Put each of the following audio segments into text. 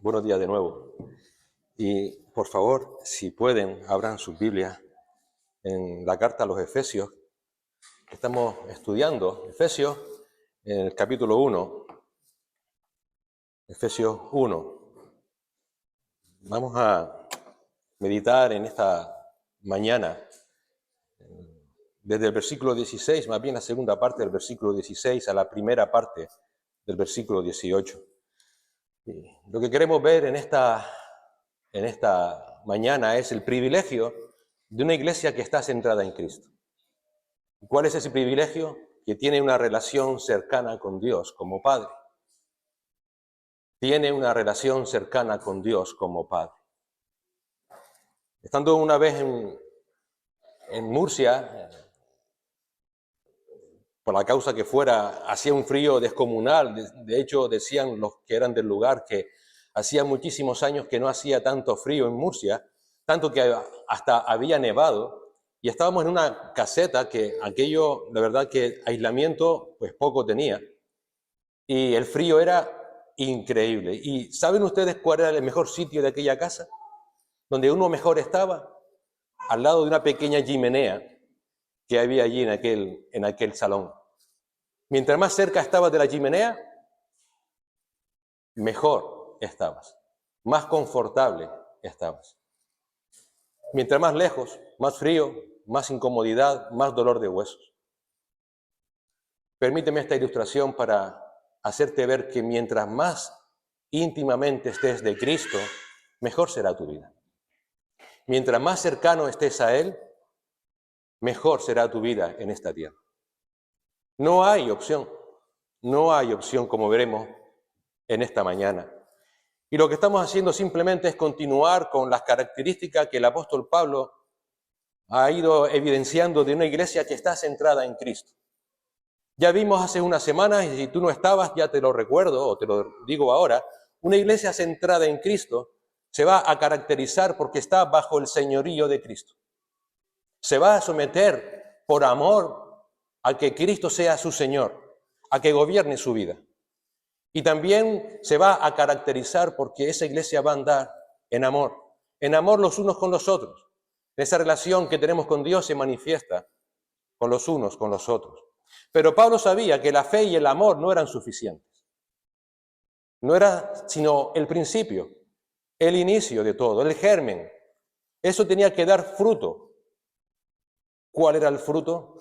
Buenos días de nuevo. Y por favor, si pueden, abran sus Biblias en la carta a los Efesios. Estamos estudiando Efesios en el capítulo 1. Efesios 1. Vamos a meditar en esta mañana desde el versículo 16, más bien la segunda parte del versículo 16 a la primera parte del versículo 18. Y lo que queremos ver en esta mañana es el privilegio de una iglesia que está centrada en Cristo. ¿Cuál es ese privilegio? Que tiene una relación cercana con Dios como Padre. Tiene una relación cercana con Dios como Padre. Estando una vez en Murcia, por la causa que fuera, hacía un frío descomunal. De hecho, decían los que eran del lugar que hacía muchísimos años que no hacía tanto frío en Murcia, tanto que hasta había nevado. Y estábamos en una caseta que aquello, la verdad que aislamiento, pues poco tenía. Y el frío era increíble. ¿Y saben ustedes cuál era el mejor sitio de aquella casa? Donde uno mejor estaba, al lado de una pequeña chimenea que había allí en aquel salón. Mientras más cerca estabas de la chimenea, mejor estabas, más confortable estabas. Mientras más lejos, más frío, más incomodidad, más dolor de huesos. Permíteme esta ilustración para hacerte ver que mientras más íntimamente estés de Cristo, mejor será tu vida. Mientras más cercano estés a Él, mejor será tu vida en esta tierra. No hay opción como veremos en esta mañana. Y lo que estamos haciendo simplemente es continuar con las características que el apóstol Pablo ha ido evidenciando de una iglesia que está centrada en Cristo. Ya vimos hace unas semanas, y si tú no estabas, ya te lo recuerdo o te lo digo ahora, una iglesia centrada en Cristo se va a caracterizar porque está bajo el señorío de Cristo. Se va a someter por amor a que Cristo sea su Señor, a que gobierne su vida. Y también se va a caracterizar porque esa iglesia va a andar en amor los unos con los otros. Esa relación que tenemos con Dios se manifiesta con los unos con los otros. Pero Pablo sabía que la fe y el amor no eran suficientes. No era sino el principio, el inicio de todo, el germen. Eso tenía que dar fruto. ¿Cuál era el fruto?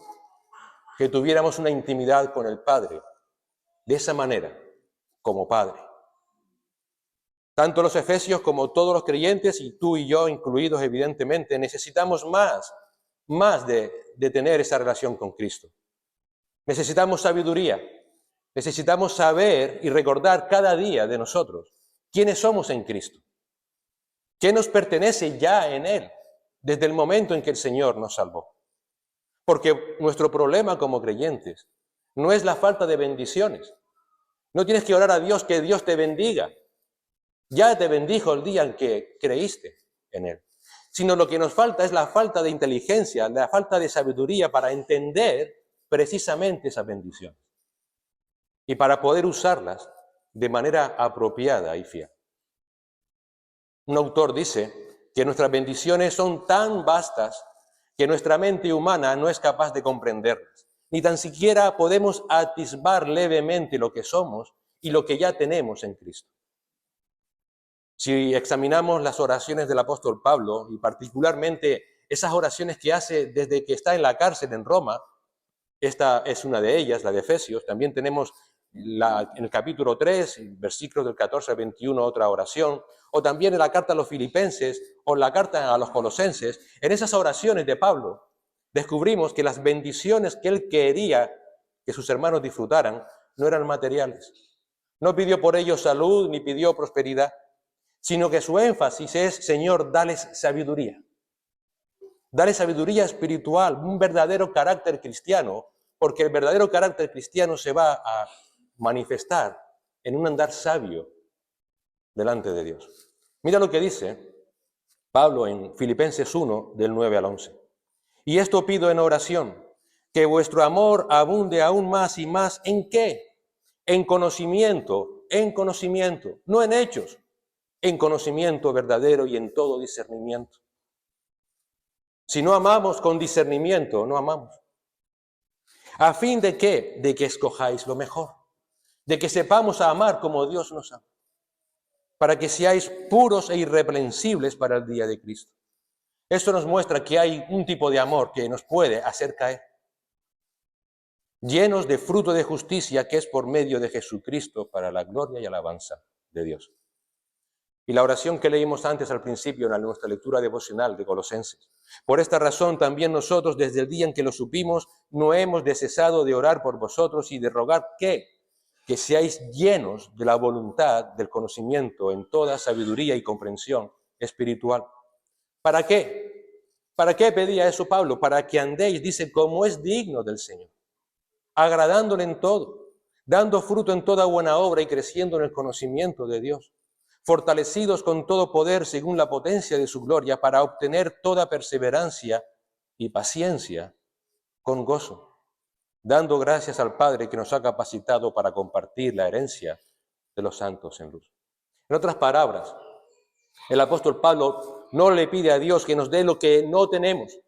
Que tuviéramos una intimidad con el Padre, de esa manera, como Padre. Tanto los efesios como todos los creyentes, y tú y yo incluidos evidentemente, necesitamos más de tener esa relación con Cristo. Necesitamos sabiduría, necesitamos saber y recordar cada día de nosotros quiénes somos en Cristo, qué nos pertenece ya en Él, desde el momento en que el Señor nos salvó. Porque nuestro problema como creyentes no es la falta de bendiciones. No tienes que orar a Dios que Dios te bendiga. Ya te bendijo el día en que creíste en Él. Sino lo que nos falta es la falta de inteligencia, la falta de sabiduría para entender precisamente esas bendiciones y para poder usarlas de manera apropiada y fiel. Un autor dice que nuestras bendiciones son tan vastas que nuestra mente humana no es capaz de comprenderlas. Ni tan siquiera podemos atisbar levemente lo que somos y lo que ya tenemos en Cristo. Si examinamos las oraciones del apóstol Pablo, y particularmente esas oraciones que hace desde que está en la cárcel en Roma, esta es una de ellas, la de Efesios. También tenemos en el capítulo 3, versículos del 14 al 21, otra oración, o también en la carta a los Filipenses o la carta a los Colosenses. En esas oraciones de Pablo descubrimos que las bendiciones que él quería que sus hermanos disfrutaran no eran materiales. No pidió por ellos salud ni pidió prosperidad, sino que su énfasis es: Señor, dales sabiduría. Dale sabiduría espiritual, un verdadero carácter cristiano, porque el verdadero carácter cristiano se va a manifestar en un andar sabio delante de Dios. Mira lo que dice Pablo en Filipenses 1, del 9 al 11. Y esto pido en oración, que vuestro amor abunde aún más y más. ¿En qué? En conocimiento, no en hechos, en conocimiento verdadero y en todo discernimiento. Si no amamos con discernimiento, no amamos. ¿A fin de qué? De que escojáis lo mejor, de que sepamos amar como Dios nos ama, para que seáis puros e irreprensibles para el día de Cristo. Esto nos muestra que hay un tipo de amor que nos puede hacer caer, llenos de fruto de justicia que es por medio de Jesucristo para la gloria y alabanza de Dios. Y la oración que leímos antes al principio en nuestra lectura devocional de Colosenses. Por esta razón también nosotros desde el día en que lo supimos no hemos cesado de orar por vosotros y de rogar que seáis llenos de la voluntad, del conocimiento en toda sabiduría y comprensión espiritual. ¿Para qué? ¿Para qué pedía eso Pablo? Para que andéis, dice, como es digno del Señor, agradándole en todo, dando fruto en toda buena obra y creciendo en el conocimiento de Dios, fortalecidos con todo poder según la potencia de su gloria, para obtener toda perseverancia y paciencia con gozo, dando gracias al Padre que nos ha capacitado para compartir la herencia de los santos en luz. En otras palabras, el apóstol Pablo no le pide a Dios que nos dé lo que no tenemos.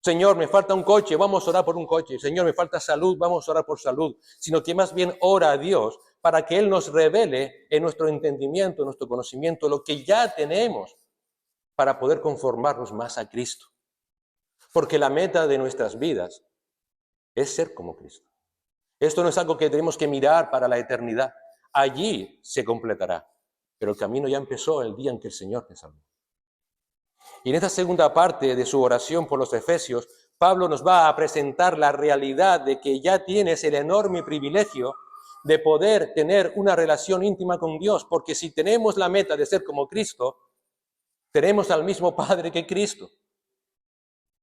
Señor, me falta un coche, vamos a orar por un coche. Señor, me falta salud, vamos a orar por salud. Sino que más bien ora a Dios para que Él nos revele en nuestro entendimiento, en nuestro conocimiento, lo que ya tenemos para poder conformarnos más a Cristo. Porque la meta de nuestras vidas es ser como Cristo. Esto no es algo que tenemos que mirar para la eternidad. Allí se completará. Pero el camino ya empezó el día en que el Señor te salvó. Y en esta segunda parte de su oración por los Efesios, Pablo nos va a presentar la realidad de que ya tienes el enorme privilegio de poder tener una relación íntima con Dios, porque si tenemos la meta de ser como Cristo, tenemos al mismo Padre que Cristo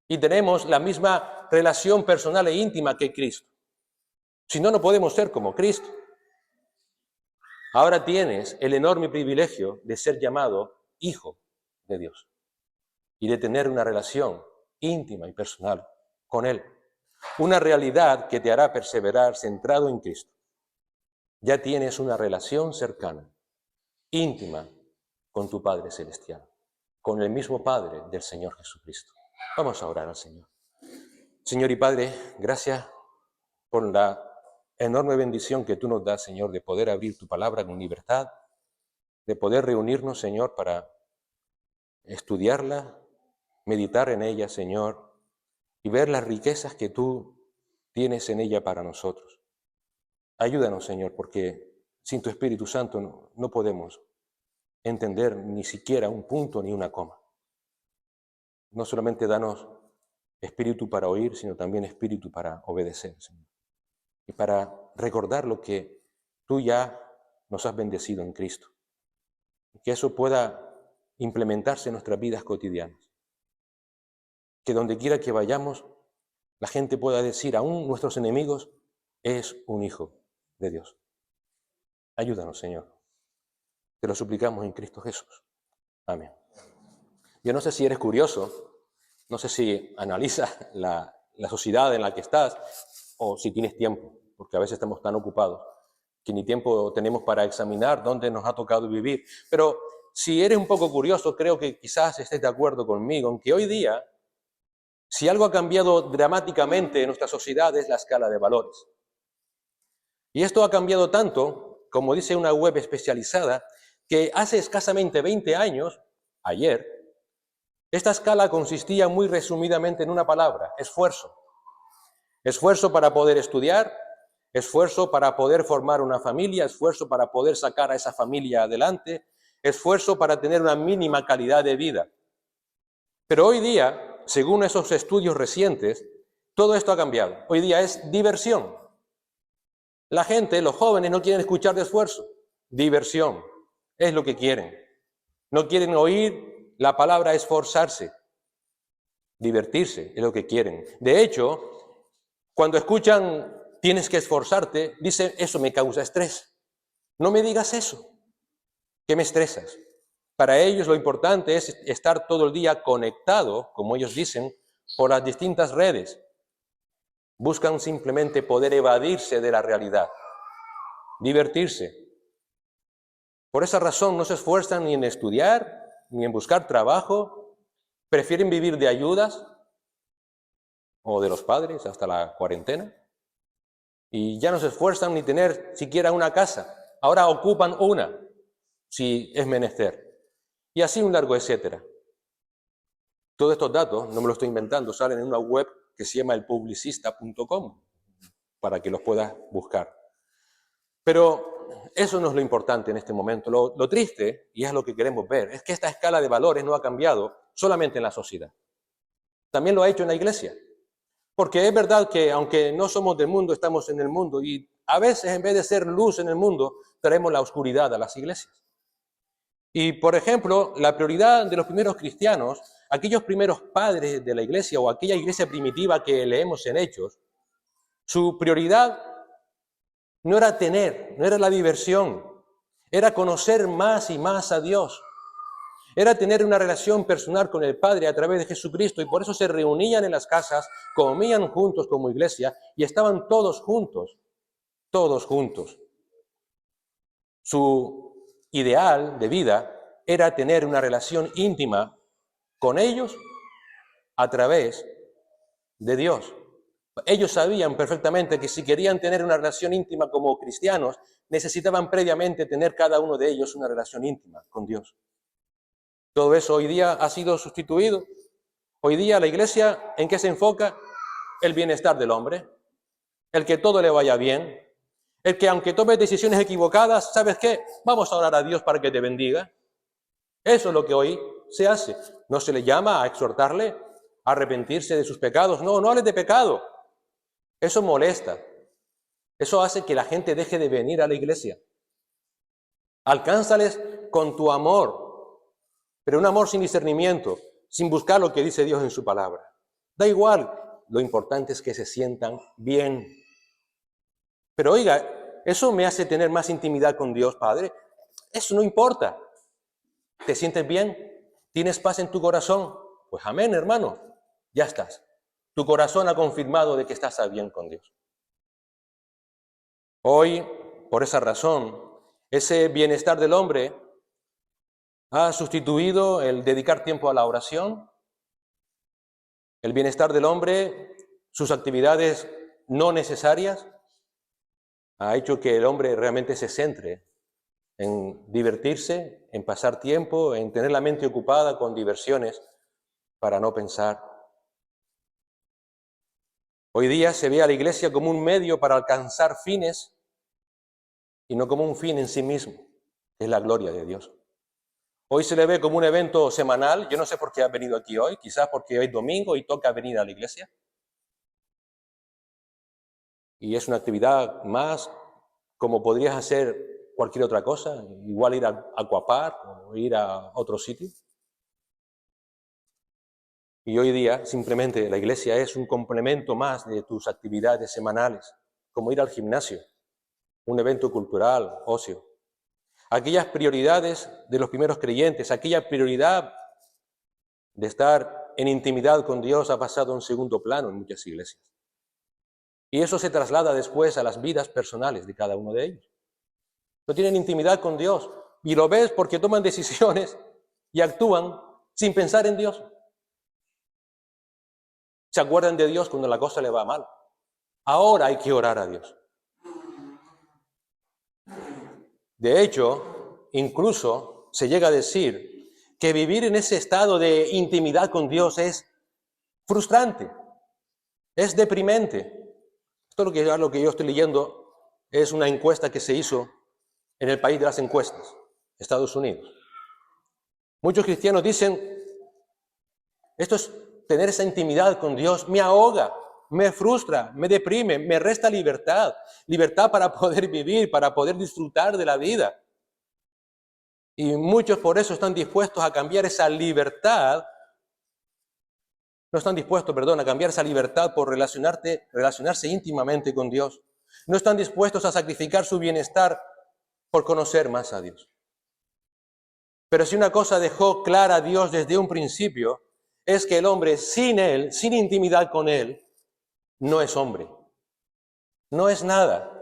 y tenemos la misma relación personal e íntima que Cristo. Si no, no podemos ser como Cristo. Ahora tienes el enorme privilegio de ser llamado hijo de Dios y de tener una relación íntima y personal con Él. Una realidad que te hará perseverar centrado en Cristo. Ya tienes una relación cercana, íntima, con tu Padre Celestial, con el mismo Padre del Señor Jesucristo. Vamos a orar al Señor. Señor y Padre, gracias por la enorme bendición que tú nos das, Señor, de poder abrir tu palabra con libertad, de poder reunirnos, Señor, para estudiarla, meditar en ella, Señor, y ver las riquezas que tú tienes en ella para nosotros. Ayúdanos, Señor, porque sin tu Espíritu Santo no podemos entender ni siquiera un punto ni una coma. No solamente danos espíritu para oír, sino también espíritu para obedecer, Señor. Y para recordar lo que tú ya nos has bendecido en Cristo. Que eso pueda implementarse en nuestras vidas cotidianas. Que donde quiera que vayamos, la gente pueda decir, aún nuestros enemigos, es un hijo de Dios. Ayúdanos, Señor. Te lo suplicamos en Cristo Jesús. Amén. Yo no sé si eres curioso, no sé si analizas la sociedad en la que estás o si tienes tiempo, porque a veces estamos tan ocupados que ni tiempo tenemos para examinar dónde nos ha tocado vivir. Pero si eres un poco curioso, creo que quizás estés de acuerdo conmigo en que hoy día, si algo ha cambiado dramáticamente en nuestra sociedad es la escala de valores. Y esto ha cambiado tanto, como dice una web especializada, que hace escasamente 20 años, ayer, esta escala consistía muy resumidamente en una palabra, esfuerzo. Esfuerzo para poder estudiar, esfuerzo para poder formar una familia, esfuerzo para poder sacar a esa familia adelante, esfuerzo para tener una mínima calidad de vida. Pero hoy día, según esos estudios recientes, todo esto ha cambiado. Hoy día es diversión. La gente, los jóvenes, no quieren escuchar de esfuerzo. Diversión es lo que quieren. No quieren oír la palabra esforzarse. Divertirse es lo que quieren. De hecho, cuando escuchan tienes que esforzarte, dicen, eso me causa estrés. No me digas eso, que me estresas. Para ellos lo importante es estar todo el día conectado, como ellos dicen, por las distintas redes. Buscan simplemente poder evadirse de la realidad, divertirse. Por esa razón no se esfuerzan ni en estudiar, ni en buscar trabajo, prefieren vivir de ayudas o de los padres hasta la cuarentena. Y ya no se esfuerzan ni tener siquiera una casa. Ahora ocupan una, si es menester. Y así un largo etcétera. Todos estos datos, no me los estoy inventando, salen en una web que se llama elpublicista.com, para que los puedas buscar. Pero eso no es lo importante en este momento. Lo triste, y es lo que queremos ver, es que esta escala de valores no ha cambiado solamente en la sociedad. También lo ha hecho en la iglesia. Porque es verdad que aunque no somos del mundo, estamos en el mundo. Y a veces en vez de ser luz en el mundo, traemos la oscuridad a las iglesias. Y por ejemplo, la prioridad de los primeros cristianos, aquellos primeros padres de la iglesia o aquella iglesia primitiva que leemos en Hechos, su prioridad no era tener, no era la diversión, era conocer más y más a Dios. Era tener una relación personal con el Padre a través de Jesucristo, y por eso se reunían en las casas, comían juntos como iglesia y estaban todos juntos, todos juntos. Su ideal de vida era tener una relación íntima con ellos a través de Dios. Ellos sabían perfectamente que si querían tener una relación íntima como cristianos, necesitaban previamente tener cada uno de ellos una relación íntima con Dios. Todo eso hoy día ha sido sustituido. Hoy día la iglesia, ¿en qué se enfoca? El bienestar del hombre, el que todo le vaya bien, el que aunque tomes decisiones equivocadas, ¿sabes qué? Vamos a orar a Dios para que te bendiga. Eso es lo que hoy se hace. No se le llama a exhortarle a arrepentirse de sus pecados. No, no hables de pecado. Eso molesta. Eso hace que la gente deje de venir a la iglesia. Alcánzales con tu amor, pero un amor sin discernimiento, sin buscar lo que dice Dios en su palabra. Da igual, lo importante es que se sientan bien. Pero oiga, ¿eso me hace tener más intimidad con Dios, Padre? Eso no importa. ¿Te sientes bien? ¿Tienes paz en tu corazón? Pues amén, hermano. Ya estás. Tu corazón ha confirmado de que estás bien con Dios. Hoy, por esa razón, ese bienestar del hombre ha sustituido el dedicar tiempo a la oración. El bienestar del hombre, sus actividades no necesarias, ha hecho que el hombre realmente se centre en divertirse, en pasar tiempo, en tener la mente ocupada con diversiones para no pensar. Hoy día se ve a la iglesia como un medio para alcanzar fines y no como un fin en sí mismo, que es la gloria de Dios. Hoy se le ve como un evento semanal. Yo no sé por qué ha venido aquí hoy, quizás porque hoy es domingo y toca venir a la iglesia. Y es una actividad más, como podrías hacer cualquier otra cosa, igual ir a Aquapar o ir a otro sitio. Y hoy día simplemente la iglesia es un complemento más de tus actividades semanales, como ir al gimnasio, un evento cultural, ocio. Aquellas prioridades de los primeros creyentes, aquella prioridad de estar en intimidad con Dios ha pasado a un segundo plano en muchas iglesias. Y eso se traslada después a las vidas personales de cada uno de ellos. No tienen intimidad con Dios y lo ves porque toman decisiones y actúan sin pensar en Dios. Se acuerdan de Dios cuando la cosa le va mal. Ahora hay que orar a Dios. De hecho, incluso se llega a decir que vivir en ese estado de intimidad con Dios es frustrante, es deprimente. Esto lo que yo estoy leyendo es una encuesta que se hizo en el país de las encuestas, Estados Unidos. Muchos cristianos dicen, esto es tener esa intimidad con Dios, me ahoga, me frustra, me deprime, me resta libertad. Libertad para poder vivir, para poder disfrutar de la vida. Y muchos por eso están dispuestos a cambiar esa libertad, no están dispuestos, a cambiar esa libertad por relacionarse íntimamente con Dios. No están dispuestos a sacrificar su bienestar por conocer más a Dios. Pero si una cosa dejó clara a Dios desde un principio, es que el hombre sin Él, sin intimidad con Él, no es hombre. No es nada.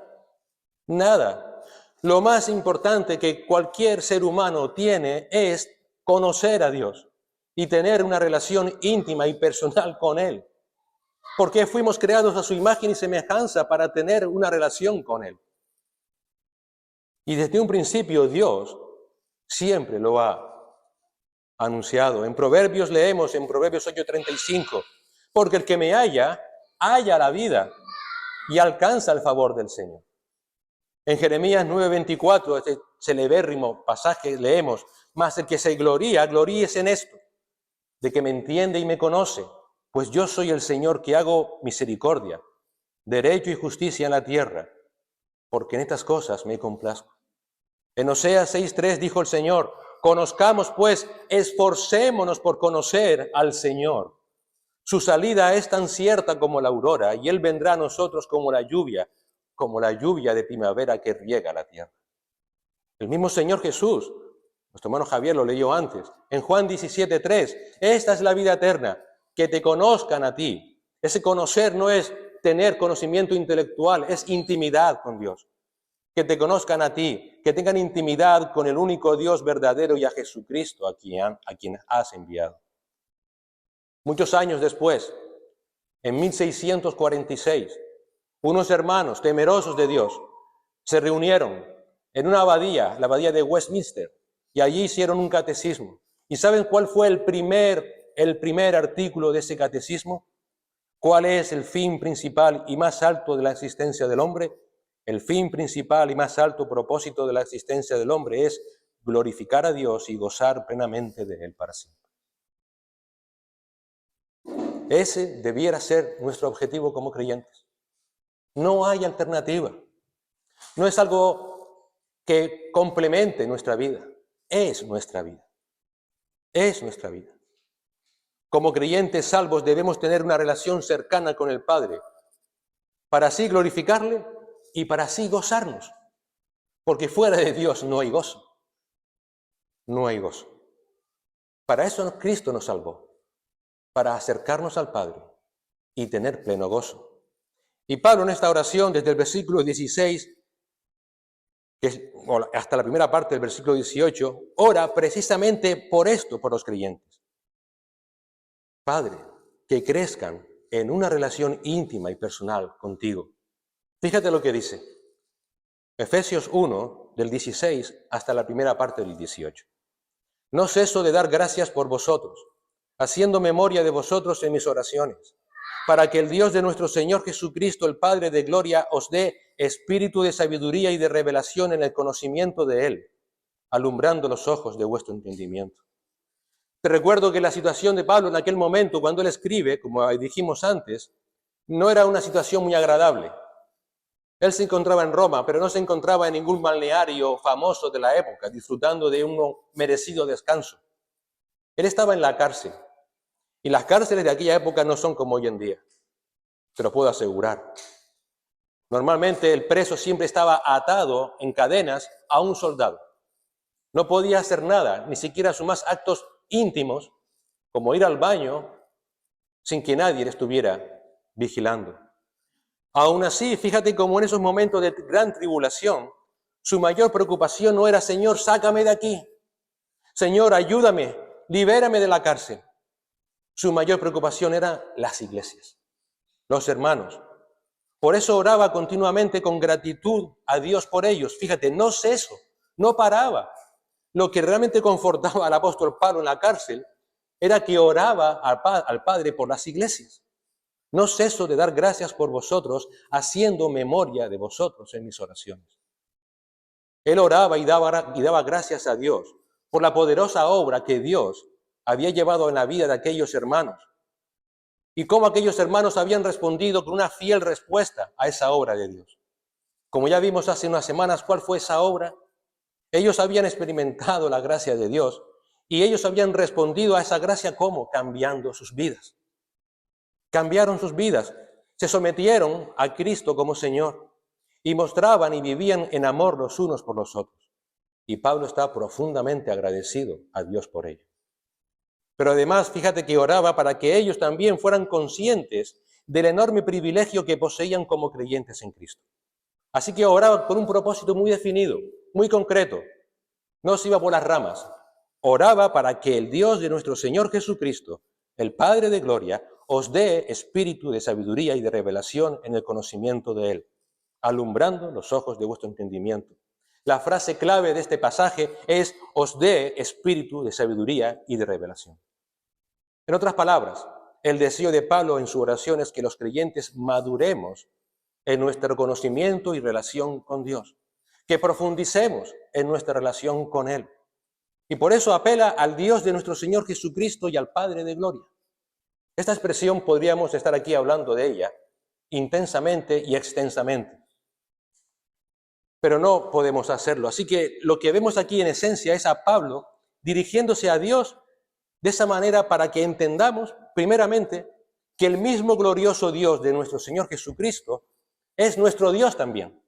Nada. Lo más importante que cualquier ser humano tiene es conocer a Dios y tener una relación íntima y personal con Él. Porque fuimos creados a su imagen y semejanza para tener una relación con Él. Y desde un principio Dios siempre lo ha anunciado. En Proverbios leemos, en Proverbios 8:35, porque el que me halla, halla la vida y alcanza el favor del Señor. En Jeremías 9:24, este celebérrimo pasaje, leemos, mas el que se gloríese en esto, de que me entiende y me conoce, pues yo soy el Señor que hago misericordia, derecho y justicia en la tierra, porque en estas cosas me complazco. En Oseas 6:3 dijo el Señor, conozcamos pues, esforcémonos por conocer al Señor. Su salida es tan cierta como la aurora, y Él vendrá a nosotros como la lluvia de primavera que riega la tierra. El mismo Señor Jesús, nuestro hermano Javier lo leyó antes, en Juan 17:3, esta es la vida eterna, que te conozcan a ti. Ese conocer no es tener conocimiento intelectual, es intimidad con Dios. Que te conozcan a ti, que tengan intimidad con el único Dios verdadero y a Jesucristo a quien has enviado. Muchos años después, en 1646, unos hermanos temerosos de Dios se reunieron en una abadía, la abadía de Westminster, y allí hicieron un catecismo. ¿Y saben cuál fue el primer artículo de ese catecismo? ¿Cuál es el fin principal y más alto de la existencia del hombre? El fin principal y más alto propósito de la existencia del hombre es glorificar a Dios y gozar plenamente de Él para siempre. Ese debiera ser nuestro objetivo como creyentes. No hay alternativa. No es algo que complemente nuestra vida. Es nuestra vida. Es nuestra vida. Como creyentes salvos debemos tener una relación cercana con el Padre para así glorificarle y para así gozarnos. Porque fuera de Dios no hay gozo. No hay gozo. Para eso Cristo nos salvó. Para acercarnos al Padre y tener pleno gozo. Y Pablo en esta oración, desde el versículo 16 hasta la primera parte del versículo 18, ora precisamente por esto, por los creyentes. Padre, que crezcan en una relación íntima y personal contigo. Fíjate lo que dice. Efesios 1, del 16 hasta la primera parte del 18. No ceso de dar gracias por vosotros, haciendo memoria de vosotros en mis oraciones, para que el Dios de nuestro Señor Jesucristo, el Padre de gloria, os dé espíritu de sabiduría y de revelación en el conocimiento de Él, alumbrando los ojos de vuestro entendimiento. Te recuerdo que la situación de Pablo en aquel momento, cuando él escribe, como dijimos antes, no era una situación muy agradable. Él se encontraba en Roma, pero no se encontraba en ningún balneario famoso de la época, disfrutando de un merecido descanso. Él estaba en la cárcel. Y las cárceles de aquella época no son como hoy en día, te lo puedo asegurar. Normalmente el preso siempre estaba atado en cadenas a un soldado. No podía hacer nada, ni siquiera sus más actos íntimos, como ir al baño, sin que nadie le estuviera vigilando. Aún así, fíjate cómo en esos momentos de gran tribulación, su mayor preocupación no era, Señor, sácame de aquí. Señor, ayúdame, libérame de la cárcel. Su mayor preocupación eran las iglesias, los hermanos. Por eso oraba continuamente con gratitud a Dios por ellos. Fíjate, no ceso, no paraba. Lo que realmente confortaba al apóstol Pablo en la cárcel era que oraba al Padre por las iglesias. No ceso de dar gracias por vosotros, haciendo memoria de vosotros en mis oraciones. Él oraba y daba gracias a Dios por la poderosa obra que Dios había llevado en la vida de aquellos hermanos y cómo aquellos hermanos habían respondido con una fiel respuesta a esa obra de Dios. Como ya vimos hace unas semanas, ¿cuál fue esa obra? Ellos habían experimentado la gracia de Dios y ellos habían respondido a esa gracia ¿cómo? Cambiando sus vidas. Cambiaron sus vidas, se sometieron a Cristo como Señor y mostraban y vivían en amor los unos por los otros. Y Pablo está profundamente agradecido a Dios por ello. Pero además, fíjate que oraba para que ellos también fueran conscientes del enorme privilegio que poseían como creyentes en Cristo. Así que oraba con un propósito muy definido, muy concreto. No se iba por las ramas. Oraba para que el Dios de nuestro Señor Jesucristo, el Padre de gloria, os dé espíritu de sabiduría y de revelación en el conocimiento de Él, alumbrando los ojos de vuestro entendimiento. La frase clave de este pasaje es: os dé espíritu de sabiduría y de revelación. En otras palabras, el deseo de Pablo en su oración es que los creyentes maduremos en nuestro conocimiento y relación con Dios, que profundicemos en nuestra relación con Él. Y por eso apela al Dios de nuestro Señor Jesucristo y al Padre de gloria. Esta expresión podríamos estar aquí hablando de ella intensamente y extensamente, pero no podemos hacerlo. Así que lo que vemos aquí en esencia es a Pablo dirigiéndose a Dios de esa manera para que entendamos, primeramente, que el mismo glorioso Dios de nuestro Señor Jesucristo es nuestro Dios también.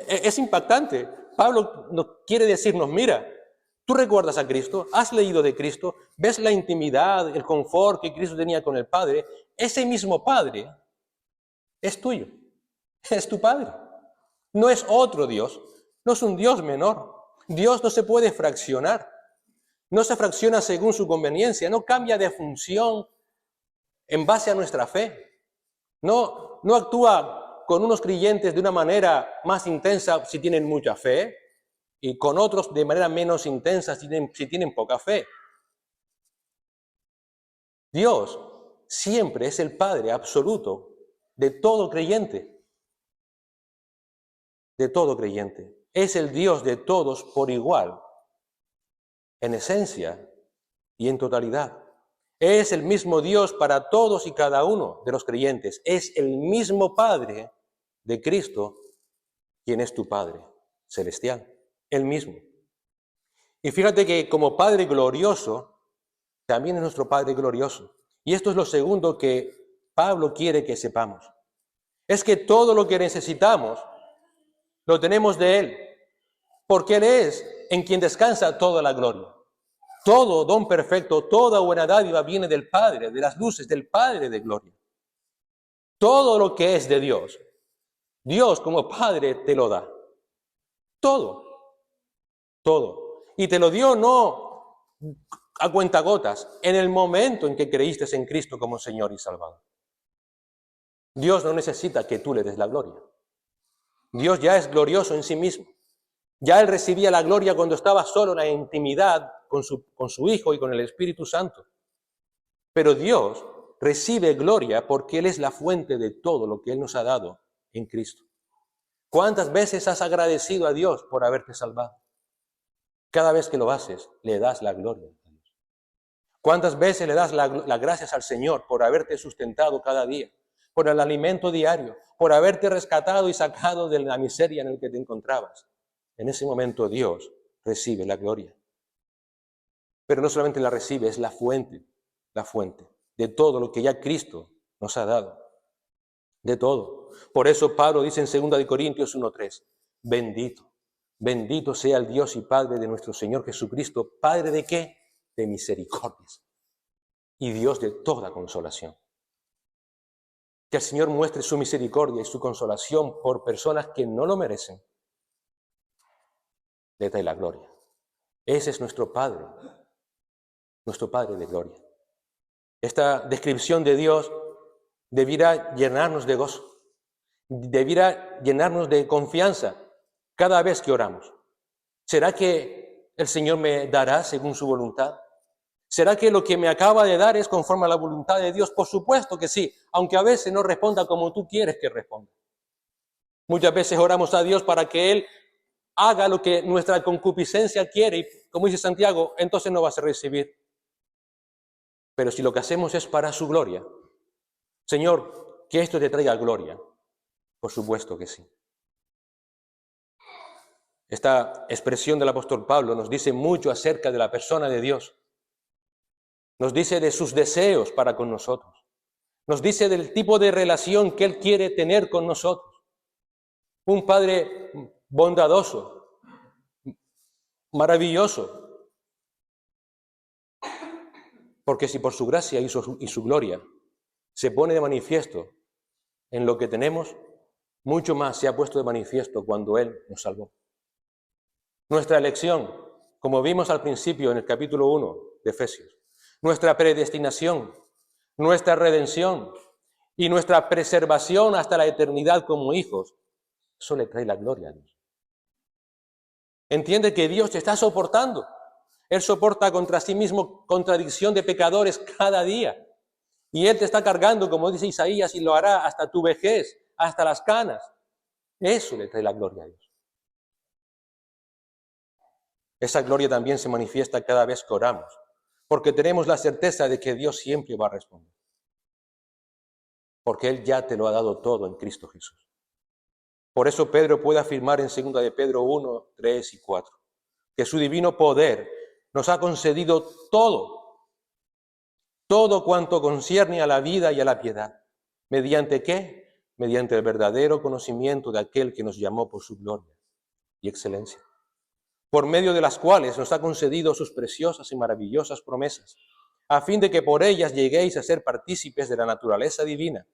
Es impactante. Pablo quiere decirnos: mira, tú recuerdas a Cristo, has leído de Cristo, ves la intimidad, el confort que Cristo tenía con el Padre. Ese mismo Padre es tuyo, es tu Padre. No es otro Dios, no es un Dios menor. Dios no se puede fraccionar, no se fracciona según su conveniencia, no cambia de función en base a nuestra fe. No actúa con unos creyentes de una manera más intensa si tienen mucha fe, y con otros de manera menos intensa si tienen poca fe. Dios siempre es el Padre absoluto de todo creyente. De todo creyente. Es el Dios de todos por igual, en esencia y en totalidad. Es el mismo Dios para todos y cada uno de los creyentes. Es el mismo Padre de Cristo, quien es tu Padre celestial. El mismo. Y fíjate que como Padre glorioso, también es nuestro Padre glorioso. Y esto es lo segundo que Pablo quiere que sepamos. Es que todo lo que necesitamos lo tenemos de Él, porque Él es en quien descansa toda la gloria. Todo don perfecto, toda buena dádiva viene del Padre, de las luces, del Padre de gloria. Todo lo que es de Dios, Dios como Padre te lo da. Todo. Todo. Y te lo dio no a cuentagotas, en el momento en que creíste en Cristo como Señor y Salvador. Dios no necesita que tú le des la gloria. Dios ya es glorioso en sí mismo. Ya Él recibía la gloria cuando estaba solo en la intimidad con su Hijo y con el Espíritu Santo. Pero Dios recibe gloria porque Él es la fuente de todo lo que Él nos ha dado en Cristo. ¿Cuántas veces has agradecido a Dios por haberte salvado? Cada vez que lo haces, le das la gloria a Dios. ¿Cuántas veces le das las gracias al Señor por haberte sustentado cada día, por el alimento diario, por haberte rescatado y sacado de la miseria en la que te encontrabas? En ese momento Dios recibe la gloria. Pero no solamente la recibe, es la fuente de todo lo que ya Cristo nos ha dado. De todo. Por eso Pablo dice en 2 Corintios 1:3, bendito sea el Dios y Padre de nuestro Señor Jesucristo. ¿Padre de qué? De misericordias y Dios de toda consolación. Que el Señor muestre su misericordia y su consolación por personas que no lo merecen. Le trae la gloria. Ese es nuestro Padre de gloria. Esta descripción de Dios debiera llenarnos de gozo, debiera llenarnos de confianza cada vez que oramos. ¿Será que el Señor me dará según su voluntad? ¿Será que lo que me acaba de dar es conforme a la voluntad de Dios? Por supuesto que sí, aunque a veces no responda como tú quieres que responda. Muchas veces oramos a Dios para que Él haga lo que nuestra concupiscencia quiere y, como dice Santiago, entonces no vas a recibir. Pero si lo que hacemos es para su gloria, Señor, que esto te traiga gloria, por supuesto que sí. Esta expresión del apóstol Pablo nos dice mucho acerca de la persona de Dios. Nos dice de sus deseos para con nosotros. Nos dice del tipo de relación que Él quiere tener con nosotros. Un Padre bondadoso, maravilloso. Porque si por su gracia y su gloria se pone de manifiesto en lo que tenemos, mucho más se ha puesto de manifiesto cuando Él nos salvó. Nuestra elección, como vimos al principio en el capítulo 1 de Efesios, nuestra predestinación, nuestra redención y nuestra preservación hasta la eternidad como hijos, eso le trae la gloria a Dios. Entiende que Dios te está soportando. Él soporta contra sí mismo contradicción de pecadores cada día. Y Él te está cargando, como dice Isaías, y lo hará hasta tu vejez, hasta las canas. Eso le trae la gloria a Dios. Esa gloria también se manifiesta cada vez que oramos, porque tenemos la certeza de que Dios siempre va a responder. Porque Él ya te lo ha dado todo en Cristo Jesús. Por eso Pedro puede afirmar en 2 de Pedro 1, 3 y 4, que su divino poder nos ha concedido todo cuanto concierne a la vida y a la piedad. ¿Mediante qué? Mediante el verdadero conocimiento de aquel que nos llamó por su gloria y excelencia, por medio de las cuales nos ha concedido sus preciosas y maravillosas promesas, a fin de que por ellas lleguéis a ser partícipes de la naturaleza divina,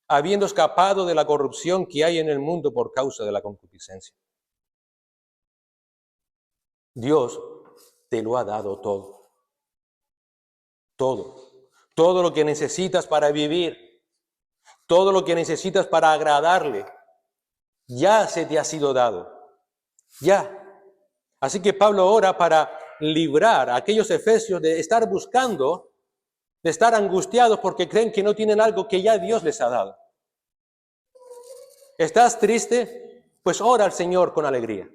habiendo escapado de la corrupción que hay en el mundo por causa de la concupiscencia. Dios te lo ha dado todo. Todo lo que necesitas para vivir, todo lo que necesitas para agradarle, ya se te ha sido dado. Ya. Así que Pablo ora para librar a aquellos efesios de estar buscando, de estar angustiados porque creen que no tienen algo que ya Dios les ha dado. ¿Estás triste? Pues ora al Señor con alegría.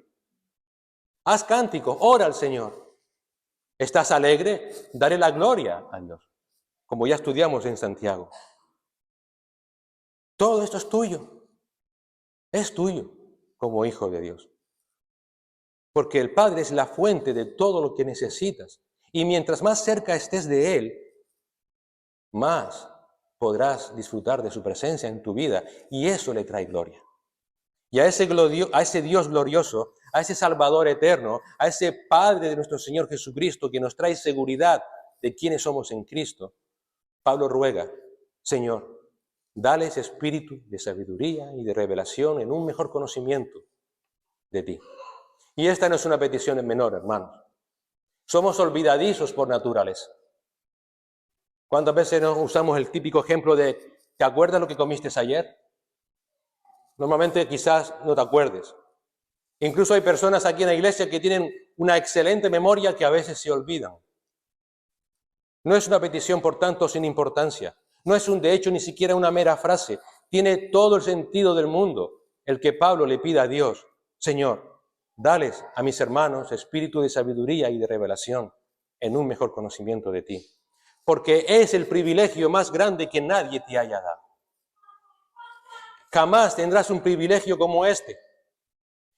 Haz cántico, ora al Señor. ¿Estás alegre? Dale la gloria a Dios, como ya estudiamos en Santiago. Todo esto es tuyo como hijo de Dios. Porque el Padre es la fuente de todo lo que necesitas. Y mientras más cerca estés de Él, más podrás disfrutar de su presencia en tu vida. Y eso le trae gloria. Y a ese Dios glorioso, a ese Salvador eterno, a ese Padre de nuestro Señor Jesucristo que nos trae seguridad de quiénes somos en Cristo, Pablo ruega, Señor, dale ese espíritu de sabiduría y de revelación en un mejor conocimiento de ti. Y esta no es una petición menor, hermanos. Somos olvidadizos por naturaleza. ¿Cuántas veces nos usamos el típico ejemplo de ¿te acuerdas lo que comiste ayer? Normalmente quizás no te acuerdes. Incluso hay personas aquí en la iglesia que tienen una excelente memoria que a veces se olvidan. No es una petición, por tanto, sin importancia. No es de hecho ni siquiera una mera frase. Tiene todo el sentido del mundo el que Pablo le pida a Dios, Señor, dales a mis hermanos espíritu de sabiduría y de revelación en un mejor conocimiento de ti. Porque es el privilegio más grande que nadie te haya dado. Jamás tendrás un privilegio como este.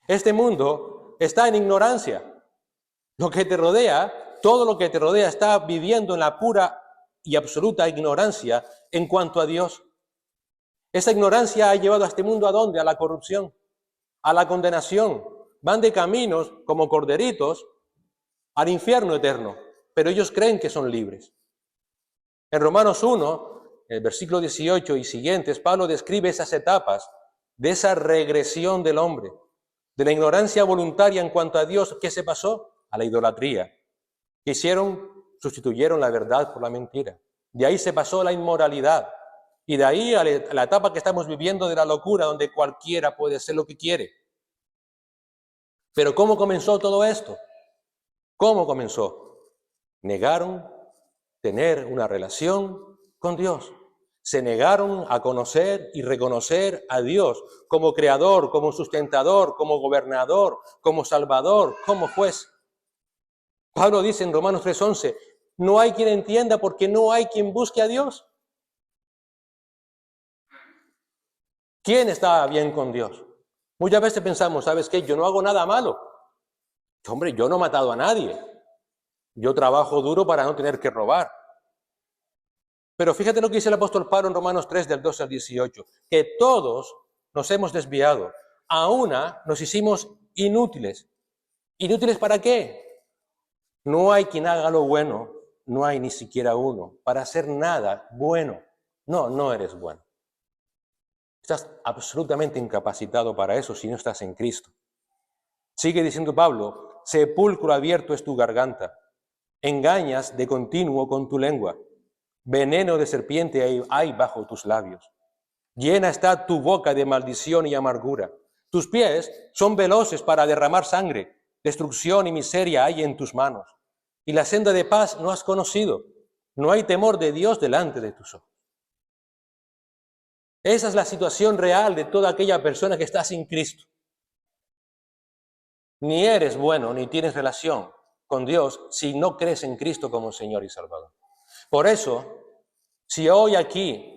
Este mundo está en ignorancia. Lo que te rodea, todo lo que te rodea está viviendo en la pura y absoluta ignorancia en cuanto a Dios. Esa ignorancia ha llevado a este mundo ¿a dónde? A la corrupción, a la condenación. Van de caminos como corderitos al infierno eterno, pero ellos creen que son libres. En Romanos 1, el versículo 18 y siguientes, Pablo describe esas etapas de esa regresión del hombre, de la ignorancia voluntaria en cuanto a Dios. ¿Qué se pasó? A la idolatría. ¿Qué hicieron? Sustituyeron la verdad por la mentira. De ahí se pasó a la inmoralidad. Y de ahí a la etapa que estamos viviendo de la locura, donde cualquiera puede hacer lo que quiere. Pero ¿cómo comenzó todo esto? ¿Cómo comenzó? Negaron tener una relación con Dios. Se negaron a conocer y reconocer a Dios como creador, como sustentador, como gobernador, como salvador, como juez. Pablo dice en Romanos 3:11, no hay quien entienda porque no hay quien busque a Dios. ¿Quién está bien con Dios? Muchas veces pensamos, ¿sabes qué? Yo no hago nada malo. Hombre, yo no he matado a nadie. Yo trabajo duro para no tener que robar. Pero fíjate lo que dice el apóstol Pablo en Romanos 3, del 12 al 18, que todos nos hemos desviado. A una nos hicimos inútiles. ¿Inútiles para qué? No hay quien haga lo bueno, no hay ni siquiera uno, para hacer nada bueno. No eres bueno. Estás absolutamente incapacitado para eso si no estás en Cristo. Sigue diciendo Pablo, sepulcro abierto es tu garganta, engañas de continuo con tu lengua, veneno de serpiente hay bajo tus labios. Llena está tu boca de maldición y amargura. Tus pies son veloces para derramar sangre, destrucción y miseria hay en tus manos. Y la senda de paz no has conocido, no hay temor de Dios delante de tus ojos. Esa es la situación real de toda aquella persona que está sin Cristo. Ni eres bueno, ni tienes relación con Dios si no crees en Cristo como Señor y Salvador. Por eso, si hoy aquí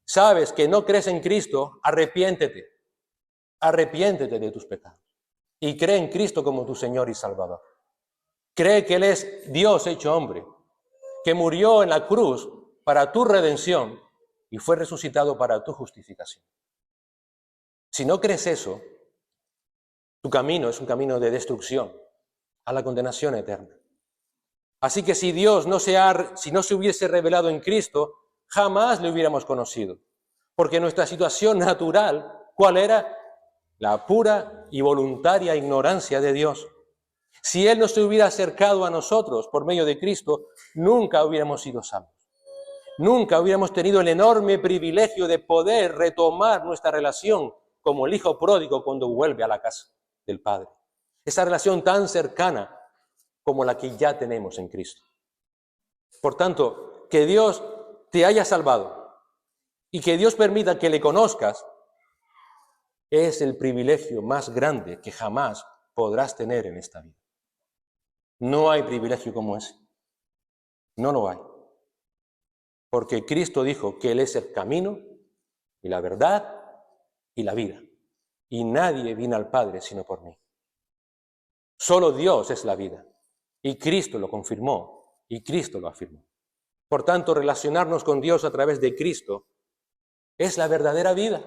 sabes que no crees en Cristo, arrepiéntete. Arrepiéntete de tus pecados. Y cree en Cristo como tu Señor y Salvador. Cree que Él es Dios hecho hombre, que murió en la cruz para tu redención y fue resucitado para tu justificación. Si no crees eso, tu camino es un camino de destrucción, a la condenación eterna. Así que si Dios si no se hubiese revelado en Cristo, jamás le hubiéramos conocido. Porque nuestra situación natural, ¿cuál era? La pura y voluntaria ignorancia de Dios. Si Él no se hubiera acercado a nosotros por medio de Cristo, nunca hubiéramos sido salvos. Nunca hubiéramos tenido el enorme privilegio de poder retomar nuestra relación como el hijo pródigo cuando vuelve a la casa del Padre. Esa relación tan cercana como la que ya tenemos en Cristo. Por tanto, que Dios te haya salvado y que Dios permita que le conozcas es el privilegio más grande que jamás podrás tener en esta vida. No hay privilegio como ese. No lo hay. Porque Cristo dijo que Él es el camino y la verdad y la vida. Y nadie vino al Padre sino por mí. Solo Dios es la vida. Y Cristo lo confirmó y Cristo lo afirmó. Por tanto, relacionarnos con Dios a través de Cristo es la verdadera vida.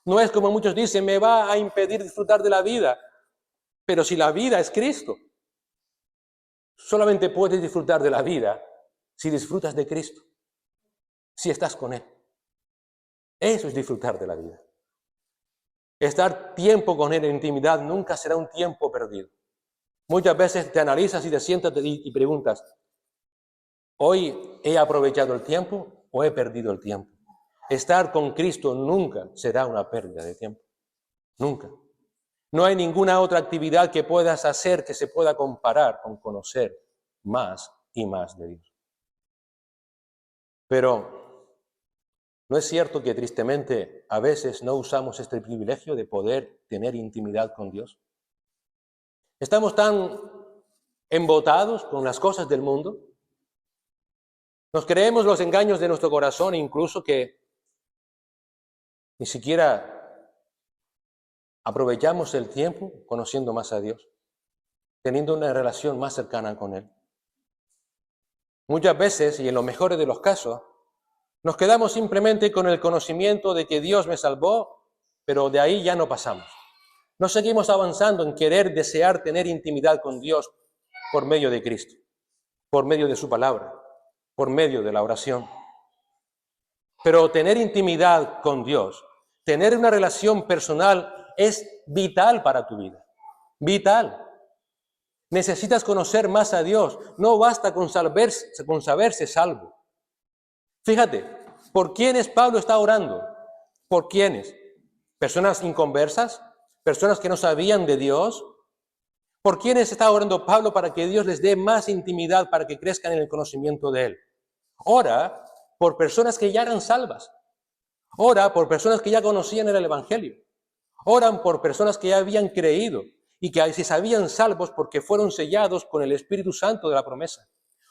No es como muchos dicen, me va a impedir disfrutar de la vida. Pero si la vida es Cristo, solamente puedes disfrutar de la vida si disfrutas de Cristo, si estás con Él. Eso es disfrutar de la vida. Estar tiempo con Él en intimidad nunca será un tiempo perdido. Muchas veces te analizas y te sientas y preguntas, ¿hoy he aprovechado el tiempo o he perdido el tiempo? Estar con Cristo nunca será una pérdida de tiempo. Nunca. No hay ninguna otra actividad que puedas hacer que se pueda comparar con conocer más y más de Dios. Pero ¿no es cierto que tristemente a veces no usamos este privilegio de poder tener intimidad con Dios? Estamos tan embotados con las cosas del mundo. Nos creemos los engaños de nuestro corazón, incluso que ni siquiera aprovechamos el tiempo conociendo más a Dios, teniendo una relación más cercana con Él. Muchas veces, y en los mejores de los casos, nos quedamos simplemente con el conocimiento de que Dios me salvó, pero de ahí ya no pasamos. No seguimos avanzando en querer, desear tener intimidad con Dios por medio de Cristo, por medio de su palabra, por medio de la oración. Pero tener intimidad con Dios, tener una relación personal es vital para tu vida. Vital. Necesitas conocer más a Dios. No basta con saberse salvo. Fíjate, ¿por quiénes Pablo está orando? ¿Por quiénes? ¿Personas inconversas? ¿Personas que no sabían de Dios? ¿Por quiénes está orando Pablo para que Dios les dé más intimidad, para que crezcan en el conocimiento de Él? Ora por personas que ya eran salvas. Ora por personas que ya conocían el Evangelio. Oran por personas que ya habían creído y que se sabían salvos porque fueron sellados con el Espíritu Santo de la promesa.